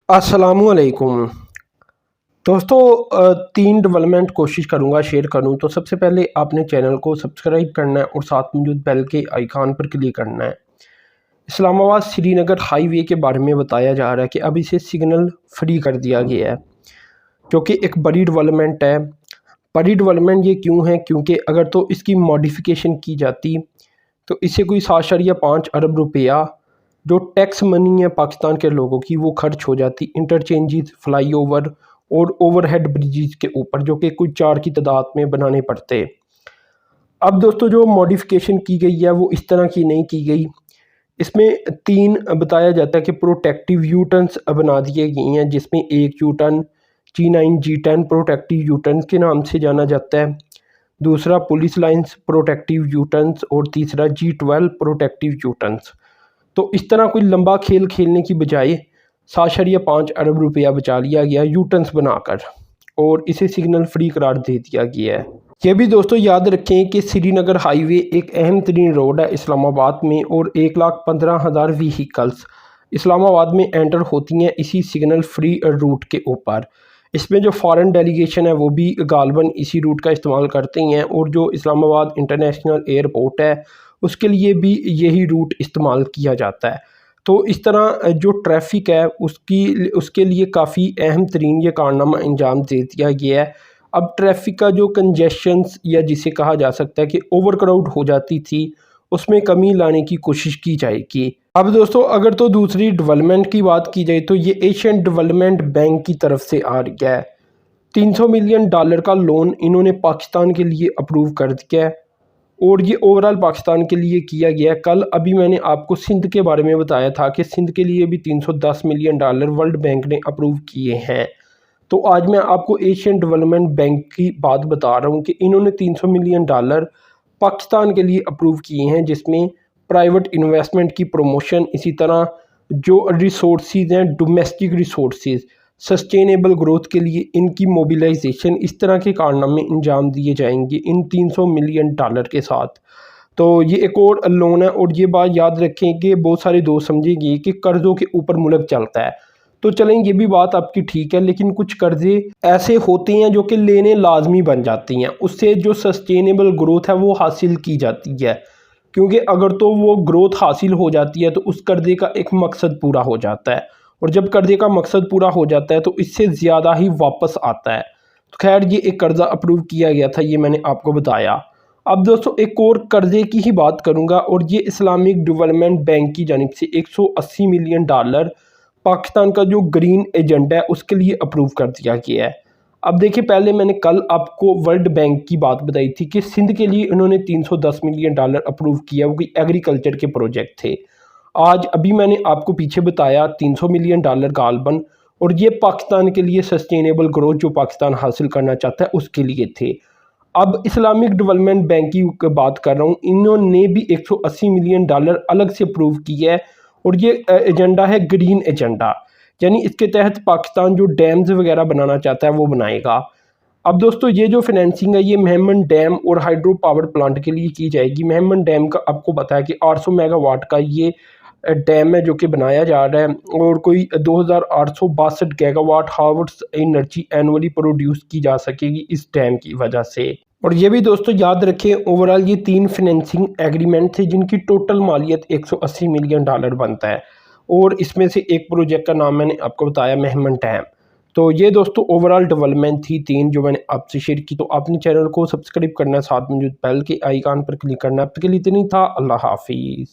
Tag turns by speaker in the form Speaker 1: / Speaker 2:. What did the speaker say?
Speaker 1: अस्सलामुअलैकुम दोस्तों, तीन डेवलपमेंट कोशिश करूंगा शेयर करूं। तो सबसे पहले आपने चैनल को सब्सक्राइब करना है और साथ मौजूद बेल के आइकॉन पर क्लिक करना है। इस्लामाबाद श्रीनगर हाईवे के बारे में बताया जा रहा है कि अब इसे सिग्नल फ्री कर दिया गया है, जो कि एक बड़ी डेवलपमेंट है। बड़ी डेवलपमेंट ये क्यों है? क्योंकि अगर तो इसकी मॉडिफिकेशन की जाती तो इसे कोई 7.5 अरब रुपया जो टैक्स मनी है पाकिस्तान के लोगों की वो खर्च हो जाती इंटरचेंजेस, फ्लाई ओवर और ओवरहेड ब्रिजेस के ऊपर, जो कि कुछ 4 की तादाद में बनाने पड़ते। अब दोस्तों जो मॉडिफिकेशन की गई है वो इस तरह की नहीं की गई। इसमें 3 बताया जाता है कि प्रोटेक्टिव यू टर्न्स बना दिए गए हैं, जिसमें एक U turn G9 G10 protective you turns के नाम से जाना जाता है, दूसरा police lines protective you turns और तीसरा G12 प्रोटेक्टिव यू टर्न्स। तो इस तरह कोई लंबा खेल खेलने की बजाय 7.5 अरब रुपया बचा लिया गया यू टर्न्स बनाकर और इसे सिग्नल फ्री करार दे दिया गया है। ये भी दोस्तों याद रखें कि श्रीनगर हाईवे एक अहम तरीन रोड है इस्लामाबाद में और 1,15,000 व्हीकल्स इस्लामाबाद में एंटर होती हैं इसी सिग्नल फ्री रूट के ऊपर। इसमें जो फॉरेन डेलीगेशन है वो भी गालबन इसी रूट का इस्तेमाल करते हैं और जो इस्लामाबाद इंटरनेशनल एयरपोर्ट है उसके लिए भी यही रूट इस्तेमाल किया जाता है। तो इस तरह जो ट्रैफिक है उसके लिए काफ़ी अहम तरीन ये कारनामा अंजाम दे दिया गया है। अब ट्रैफिक का जो कंजेशंस या जिसे कहा जा सकता है कि ओवर क्राउड हो जाती थी उसमें कमी लाने की कोशिश की जाएगी। अब दोस्तों अगर तो दूसरी डेवलपमेंट की बात की जाए तो ये एशियन डेवलपमेंट बैंक की तरफ से आ गया है। $300 मिलियन का लोन इन्होंने पाकिस्तान के लिए अप्रूव कर दिया है और ये ओवरऑल पाकिस्तान के लिए किया गया है। कल अभी मैंने आपको सिंध के बारे में बताया था कि सिंध के लिए भी $310 मिलियन वर्ल्ड बैंक ने अप्रूव किए हैं। तो आज मैं आपको एशियन डेवलपमेंट बैंक की बात बता रहा हूँ कि इन्होंने $300 मिलियन पाकिस्तान के लिए अप्रूव किए हैं, जिसमें प्राइवेट इन्वेस्टमेंट की प्रमोशन, इसी तरह जो रिसोर्सेज हैं डोमेस्टिक रिसोर्सेज, सस्टेनेबल ग्रोथ के लिए इनकी मोबिलाइजेशन, इस तरह के कारनामे अंजाम दिए जाएंगे इन $300 मिलियन के साथ। तो ये एक और लोन है और ये बात याद रखें कि बहुत सारे दोस्त समझेंगे कि कर्ज़ों के ऊपर मुल्क चलता है। तो चलें ये भी बात आपकी ठीक है, लेकिन कुछ कर्ज़े ऐसे होते हैं जो कि लेने लाजमी बन जाती हैं, उससे जो सस्टेनेबल ग्रोथ है वो हासिल की जाती है। क्योंकि अगर तो वो ग्रोथ हासिल हो जाती है तो उस कर्ज़े का एक मकसद पूरा हो जाता है और जब कर्ज़े का मकसद पूरा हो जाता है तो इससे ज़्यादा ही वापस आता है। तो खैर ये एक कर्ज़ा अप्रूव किया गया था, ये मैंने आपको बताया। अब दोस्तों एक और कर्ज़े की ही बात करूंगा और ये इस्लामिक डेवलपमेंट बैंक की जानिब से $180 मिलियन पाकिस्तान का जो ग्रीन एजेंडा है उसके लिए अप्रूव कर दिया गया है। अब देखिए, पहले मैंने कल आपको वर्ल्ड बैंक की बात बताई थी कि सिंध के लिए इन्होंने $310 मिलियन अप्रूव किया, वो कोई एग्रीकल्चर के प्रोजेक्ट थे। आज अभी मैंने आपको पीछे बताया $300 मिलियन गालबन, और ये पाकिस्तान के लिए सस्टेनेबल ग्रोथ जो पाकिस्तान हासिल करना चाहता है उसके लिए थे। अब इस्लामिक डेवलपमेंट बैंक की बात कर रहा हूँ, इन्होंने भी $180 मिलियन अलग से अप्रूव किया है और ये एजेंडा है ग्रीन एजेंडा, यानी इसके तहत पाकिस्तान जो डैम्स वगैरह बनाना चाहता है वो बनाएगा। अब दोस्तों ये जो फाइनेंसिंग है ये मेहमन डैम और हाइड्रो पावर प्लांट के लिए की जाएगी। मेहमन डैम का आपको पता है कि 800 मेगावाट का ये डैम है जो कि बनाया जा रहा है और कोई 2862 gigawatt hours energy annually produce की जा सकेगी इस डैम की वजह से। और ये भी दोस्तों याद रखें ओवरऑल ये 3 फाइनेंसिंग एग्रीमेंट थे जिनकी टोटल मालियत $180 मिलियन बनता है और इसमें से एक प्रोजेक्ट का नाम मैंने आपको बताया मेहमन डैम। तो ये दोस्तों ओवरऑल डेवलपमेंट थी 3 जो मैंने आपसे शेयर की। तो आपने चैनल को सब्सक्राइब करना, साथ में जो बेल के आइकन पर क्लिक करना। अब तक के लिए इतना ही था। अल्लाह हाफिज़।